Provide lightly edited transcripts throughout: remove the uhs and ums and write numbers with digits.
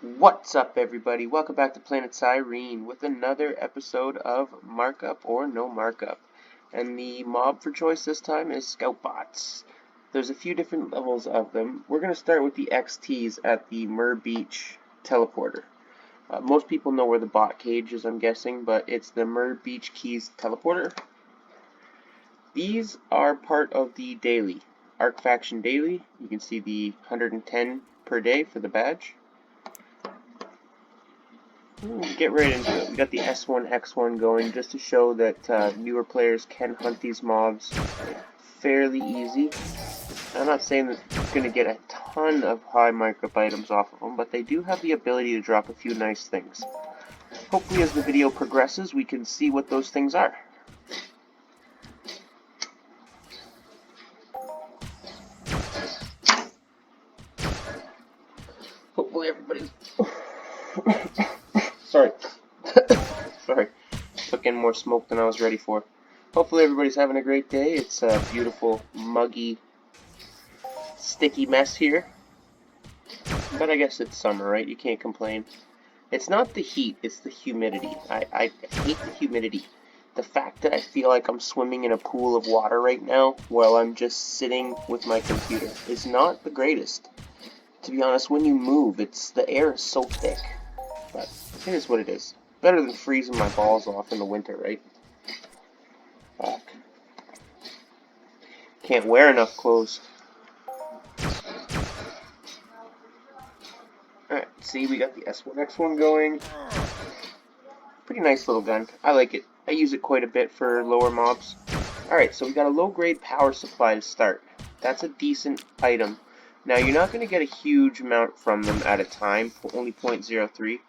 What's up, everybody? Welcome back to Planet Cyrene with another episode of Markup or No Markup. And the mob for choice this time is Scout Bots. There's a few different levels of them. We're going to start with the XTs at the Mur Beach teleporter. Most people know where the bot cage is, I'm guessing, but it's the Mur Beach Keys teleporter. These are part of the daily, Arc Faction Daily. You can see the 110 per day for the badge. Get right into it. We got the S1, X1 going just to show that newer players can hunt these mobs fairly easy. I'm not saying that you're going to get a ton of high markup items off of them, but they do have the ability to drop a few nice things. Hopefully as the video progresses we can see what those things are. Hopefully everybody's... Sorry. Sorry. Took in more smoke than I was ready for. Hopefully everybody's having a great day. It's a beautiful, muggy, sticky mess here. But I guess it's summer, right? You can't complain. It's not the heat, it's the humidity. I hate the humidity. The fact that I feel like I'm swimming in a pool of water right now while I'm just sitting with my computer is not the greatest. To be honest, when you move, the air is so thick. But it is what it is. Better than freezing my balls off in the winter, right? Fuck. Can't wear enough clothes. Alright, see, we got the S1, X1 going. Pretty nice little gun. I like it. I use it quite a bit for lower mobs. Alright, so we got a low-grade power supply to start. That's a decent item. Now, you're not going to get a huge amount from them at a time, only 0.03.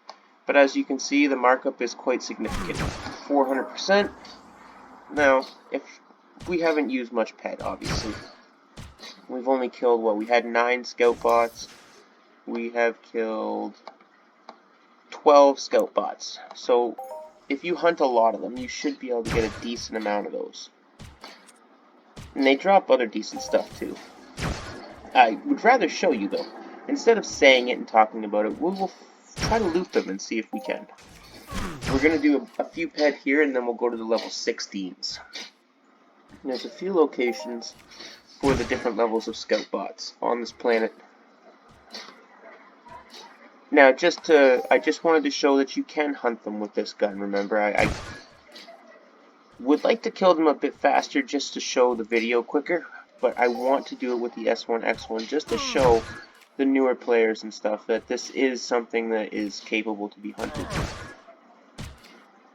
But as you can see, the markup is quite significant. 400%. Now, if we haven't used much pet, obviously. We've only killed, what, we had 9 scout bots. We have killed 12 scout bots. So, if you hunt a lot of them, you should be able to get a decent amount of those. And they drop other decent stuff, too. I would rather show you, though. Instead of saying it and talking about it, we'll try to loot them and see if we can. We're going to do a few pet here, and then we'll go to the level 16s. And there's a few locations for the different levels of scout bots on this planet. Now, I just wanted to show that you can hunt them with this gun, remember? I would like to kill them a bit faster just to show the video quicker, but I want to do it with the S1, X1 just to show the newer players and stuff that this is something that is capable to be hunted.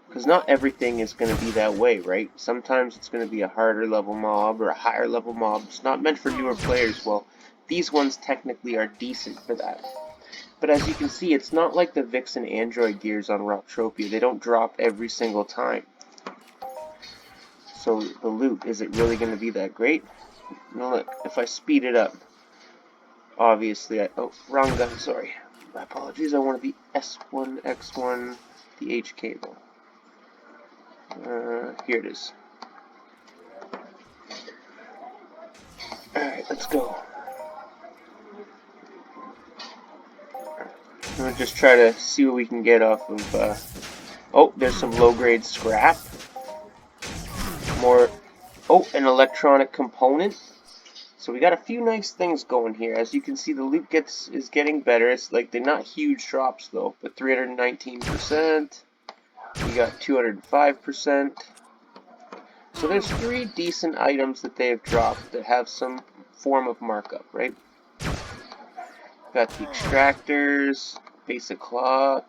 Because not everything is going to be that way, right? Sometimes it's going to be a harder level mob or a higher level mob. It's not meant for newer players. Well, these ones technically are decent for that. But as you can see, it's not like the Vixen Android gears on Entropia. They don't drop every single time. So the loot, is it really going to be that great? Now look, if I speed it up, obviously oh, wrong gun, sorry. My apologies, I wanted the S1, X1, the H cable. Here it is. Alright, let's go. I'm going to just try to see what we can get off of, oh, there's some low-grade scrap. More, oh, an electronic component. So we got a few nice things going here. As you can see, the loot is getting better. It's like they're not huge drops though, but 319%. We got 205%. So there's 3 decent items that they have dropped that have some form of markup, right? Got the extractors, basic cloth,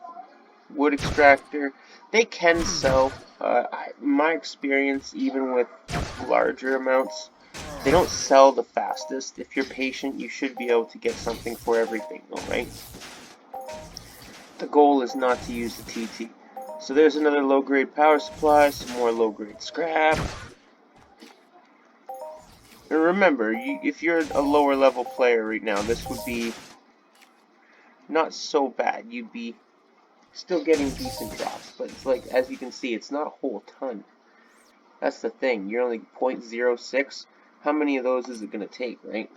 wood extractor. They can sell. My experience, even with larger amounts, they don't sell the fastest. If you're patient, you should be able to get something for everything, though, right? The goal is not to use the TT. So there's another low-grade power supply, some more low-grade scrap. And remember, if you're a lower-level player right now, this would be not so bad. You'd be still getting decent drops, but it's like, as you can see, it's not a whole ton. That's the thing. You're only 0.06. How many of those is it going to take, right?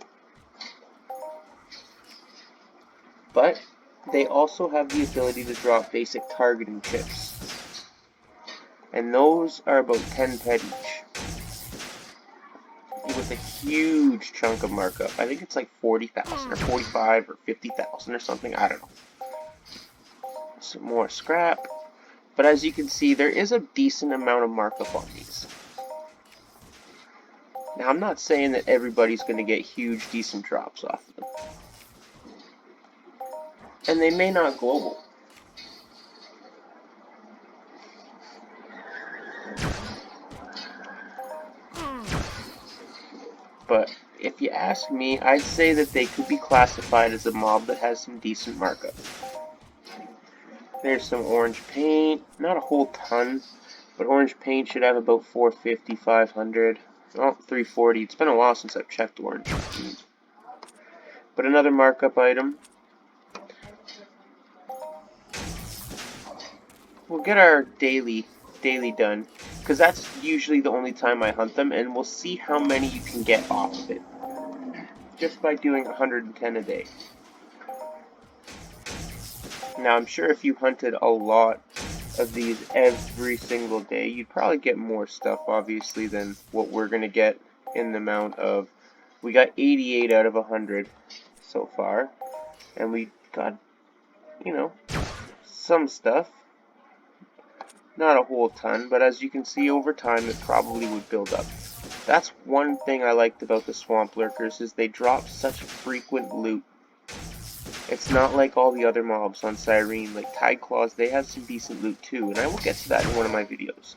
But they also have the ability to drop basic targeting chips. And those are about 10 pet each. With a huge chunk of markup. I think it's like 40,000 or 45 or 50,000 or something. I don't know. Some more scrap. But as you can see, there is a decent amount of markup on these. Now, I'm not saying that everybody's going to get huge, decent drops off of them. And they may not global. But if you ask me, I'd say that they could be classified as a mob that has some decent markup. There's some orange paint, not a whole ton, but orange paint should have about 450, 500, well, 340. It's been a while since I've checked orange. But another markup item. We'll get our daily done, because that's usually the only time I hunt them, and we'll see how many you can get off of it, just by doing 110 a day. Now, I'm sure if you hunted a lot of these every single day, you'd probably get more stuff, obviously, than what we're going to get in the amount of... We got 88 out of 100 so far, and we got, you know, some stuff. Not a whole ton, but as you can see over time, it probably would build up. That's one thing I liked about the Swamp Lurkers, is they drop such frequent loot. It's not like all the other mobs on Cyrene, like Tide Claws, they have some decent loot too, and I will get to that in one of my videos.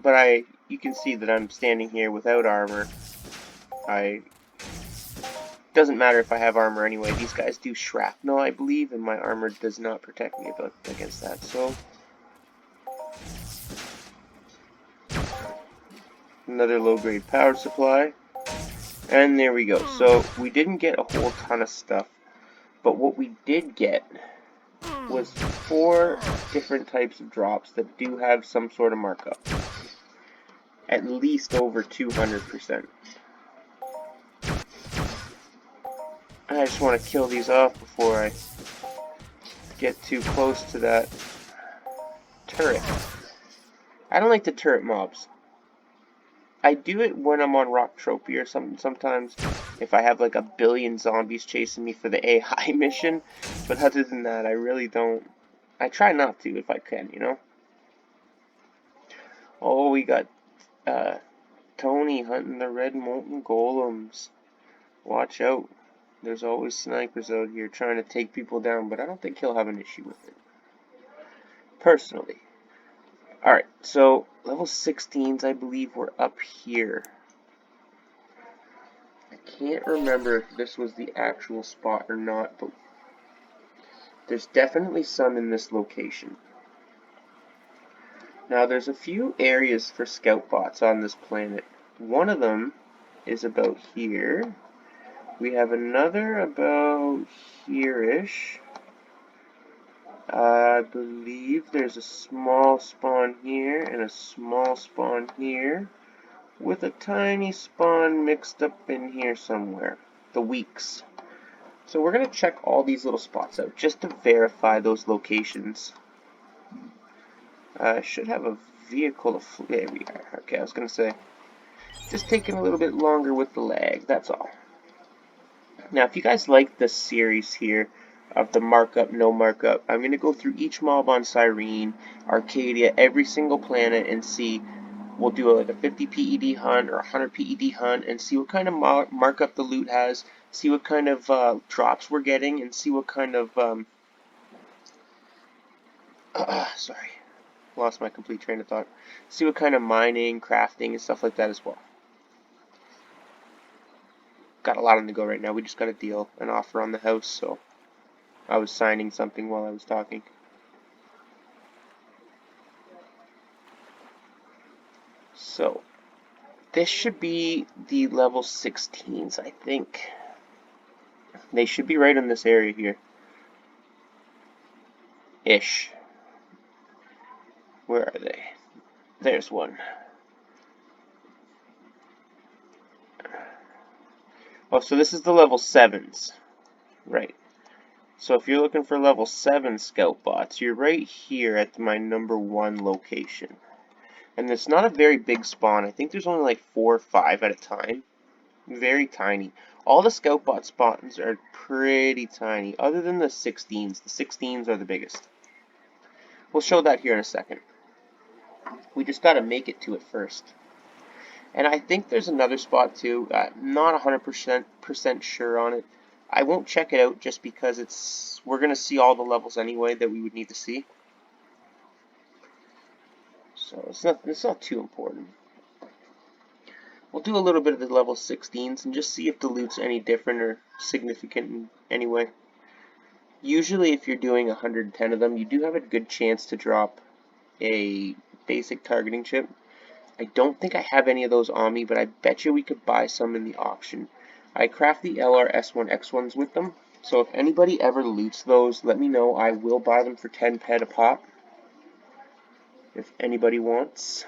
But you can see that I'm standing here without armor. Doesn't matter if I have armor anyway. These guys do shrapnel, I believe, and my armor does not protect me against that, so... Another low-grade power supply. And there we go. So, we didn't get a whole ton of stuff, but what we did get was 4 different types of drops that do have some sort of markup. At least over 200%. I just want to kill these off before I get too close to that turret. I don't like the turret mobs. I do it when I'm on Entropia or something sometimes, if I have like a billion zombies chasing me for the AI mission, but other than that, I really don't. I try not to if I can, you know? Oh, we got Tony hunting the red molten golems. Watch out. There's always snipers out here trying to take people down, but I don't think he'll have an issue with it. Personally. Alright, so level 16s, I believe, were up here. I can't remember if this was the actual spot or not, but there's definitely some in this location. Now, there's a few areas for scout bots on this planet. One of them is about here. We have another about here-ish. I believe there's a small spawn here and a small spawn here, with a tiny spawn mixed up in here somewhere. The weeks. So we're going to check all these little spots out just to verify those locations. I should have a vehicle to there we are. Okay, I was going to say, just taking a little bit longer with the lag, that's all. Now, if you guys like this series here of the markup, no markup, I'm going to go through each mob on Cyrene, Arcadia, every single planet, and see. We'll do like a 50 PED hunt or a 100 PED hunt and see what kind of markup the loot has, see what kind of drops we're getting, and see what kind of, sorry, lost my complete train of thought. See what kind of mining, crafting, and stuff like that as well. Got a lot on the go right now. We just got a deal, an offer on the house, so I was signing something while I was talking. So, this should be the level 16s, I think. They should be right in this area here. Ish. Where are they? There's one. Oh, so this is the level 7s. Right. So if you're looking for level 7 scout bots, you're right here at my number 1 location. And it's not a very big spawn. I think there's only like 4 or 5 at a time. Very tiny. All the scout bot spawns are pretty tiny, other than the 16s. The 16s are the biggest. We'll show that here in a second. We just gotta make it to it first. And I think there's another spot too. Not 100% sure on it. I won't check it out just because we're gonna see all the levels anyway that we would need to see. So it's not too important. We'll do a little bit of the level 16s and just see if the loot's any different or significant in any way. Usually if you're doing 110 of them, you do have a good chance to drop a basic targeting chip. I don't think I have any of those on me, but I bet you we could buy some in the auction. I craft the LRS1X1s with them, so if anybody ever loots those, let me know. I will buy them for 10 pet a pop, if anybody wants.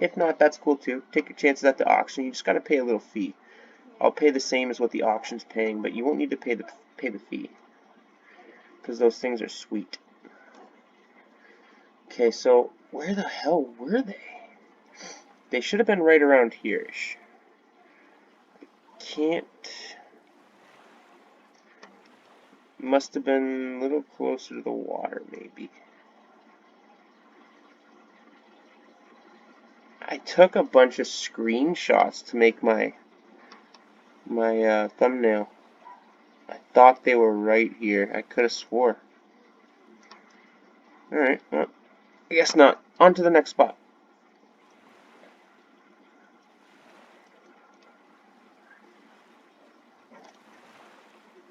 If not, that's cool too. Take your chances at the auction. You just gotta pay a little fee. I'll pay the same as what the auction's paying, but you won't need to pay the fee, because those things are sweet. Okay, so where the hell were they? They should have been right around here-ish. Can't... Must have been a little closer to the water, maybe. I took a bunch of screenshots to make my thumbnail. I thought they were right here. I could have swore. Alright, well, I guess not. On to the next spot.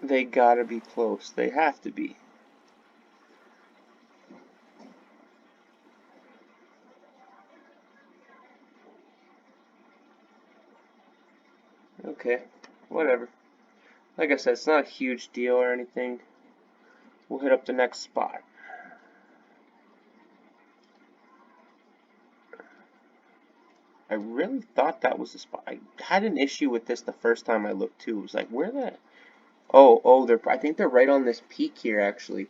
They gotta be close. They have to be. Okay, whatever. Like I said, it's not a huge deal or anything. We'll hit up the next spot. I really thought that was the spot. I had an issue with this the first time I looked too. It was like, where the... Oh, I think they're right on this peak here, actually.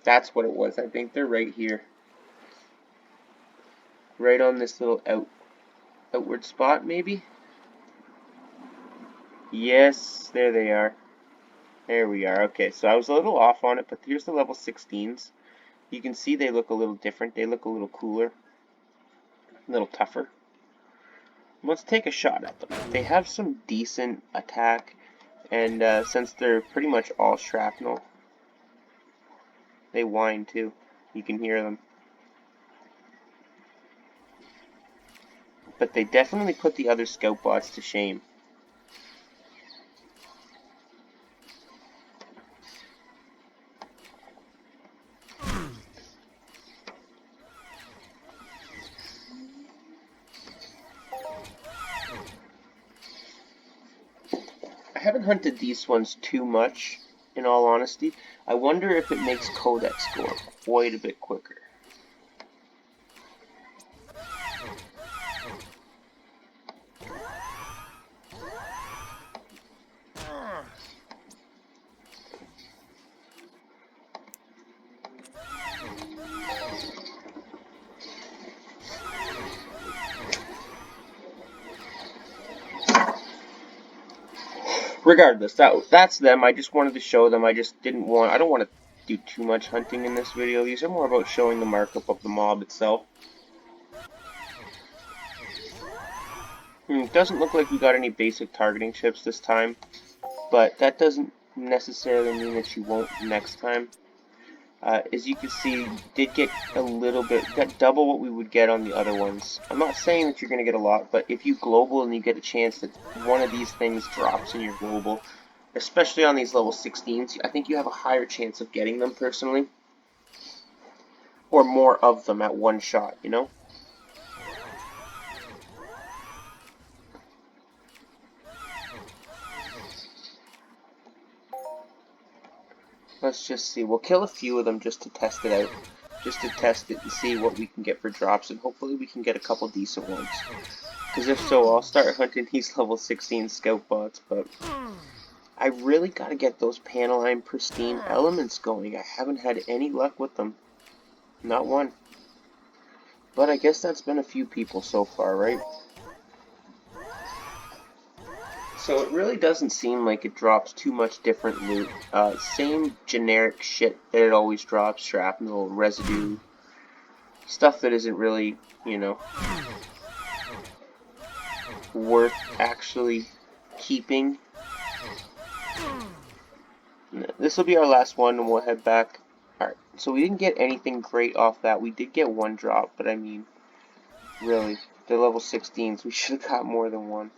That's what it was. I think they're right here. Right on this little outward spot, maybe? Yes, there they are. There we are. Okay, so I was a little off on it, but here's the level 16s. You can see they look a little different. They look a little cooler. A little tougher. Let's take a shot at them. They have some decent attack, and since they're pretty much all shrapnel, they whine too. You can hear them. But they definitely put the other scout bots to shame. I haven't hunted these ones too much, in all honesty. I wonder if it makes codex go up quite a bit quicker. Regardless, that's them. I just wanted to show them. I don't want to do too much hunting in this video. These are more about showing the markup of the mob itself. It doesn't look like we got any basic targeting chips this time, but that doesn't necessarily mean that you won't next time. As you can see, did get a little bit, got double what we would get on the other ones. I'm not saying that you're going to get a lot, but if you global and you get a chance that one of these things drops in your global, especially on these level 16s, I think you have a higher chance of getting them personally. Or more of them at one shot, you know? Let's just see. We'll kill a few of them just to test it out. Just to test it and see what we can get for drops, and hopefully we can get a couple decent ones. Because if so, I'll start hunting these level 16 scout bots, but I really gotta get those Paneline Pristine elements going. I haven't had any luck with them. Not one. But I guess that's been a few people so far, right? So it really doesn't seem like it drops too much different loot. Same generic shit that it always drops. Shrapnel, residue, stuff that isn't really, you know, worth actually keeping. This will be our last one and we'll head back. Alright, so we didn't get anything great off that. We did get one drop, but I mean, really, they're level 16s. We should have got more than one.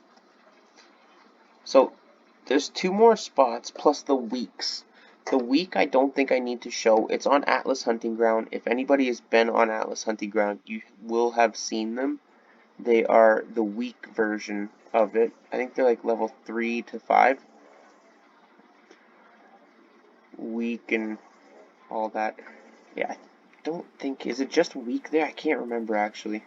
So, there's 2 more spots plus the weeks. The week I don't think I need to show. It's on Atlas Hunting Ground. If anybody has been on Atlas Hunting Ground, you will have seen them. They are the week version of it. I think they're like level 3 to 5. Week and all that. Yeah, I don't think... Is it just week there? I can't remember actually.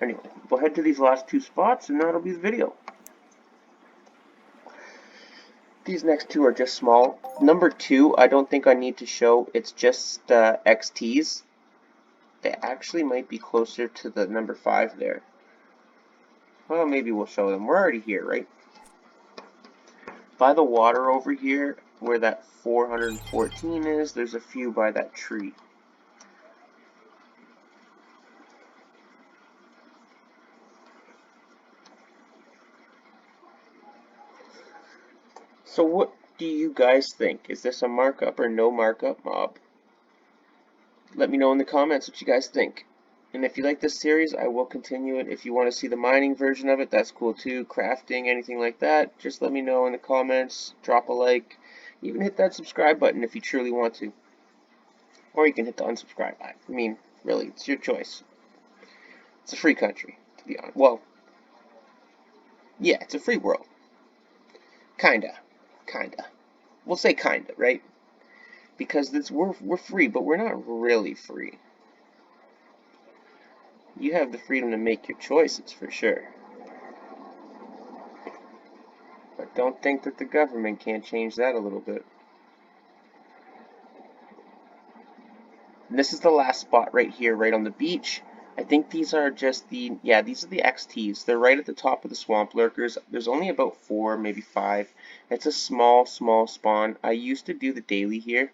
Anyway, we'll head to these last 2 spots and that'll be the video. These next 2 are just small. Number 2, I don't think I need to show. It's just XTs. They actually might be closer to the number 5 there. Well, maybe we'll show them. We're already here, right? By the water over here, where that 414 is, there's a few by that tree. So what do you guys think? Is this a markup or no markup mob? Let me know in the comments what you guys think. And if you like this series, I will continue it. If you want to see the mining version of it, that's cool too. Crafting, anything like that, just let me know in the comments. Drop a like. Even hit that subscribe button if you truly want to. Or you can hit the unsubscribe. I mean, really, it's your choice. It's a free country, to be honest. Well, yeah, it's a free world. Kinda. Kinda. We'll say kinda, right? Because we're free, but we're not really free. You have the freedom to make your choices, for sure. But don't think that the government can't change that a little bit. And this is the last spot right here, right on the beach. I think these are just the, yeah, these are the XTs. They're right at the top of the swamp lurkers. There's only about 4, maybe 5. It's a small spawn. I used to do the daily here.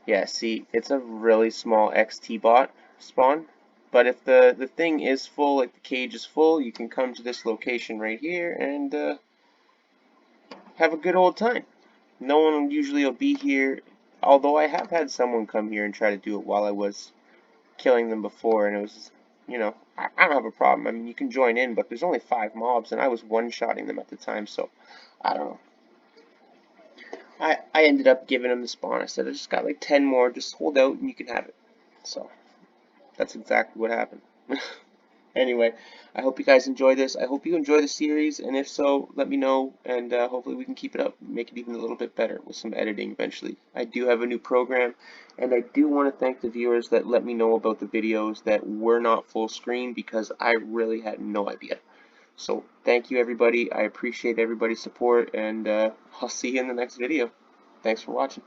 Yeah, see, it's a really small XT bot spawn. But if the thing is full, like the cage is full, you can come to this location right here and have a good old time. No one usually will be here, although I have had someone come here and try to do it while I was killing them before, and it was, you know, I don't have a problem. I mean, you can join in, but there's only 5 mobs, and I was one-shotting them at the time, so I don't know. I ended up giving them the spawn. I said, I just got like 10 more, just hold out and you can have it. So, that's exactly what happened. Anyway, I hope you guys enjoy this. I hope you enjoy the series, and if so, let me know, and hopefully we can keep it up, make it even a little bit better with some editing eventually. I do have a new program, and I do want to thank the viewers that let me know about the videos that were not full screen, because I really had no idea. So, thank you everybody. I appreciate everybody's support, and I'll see you in the next video. Thanks for watching.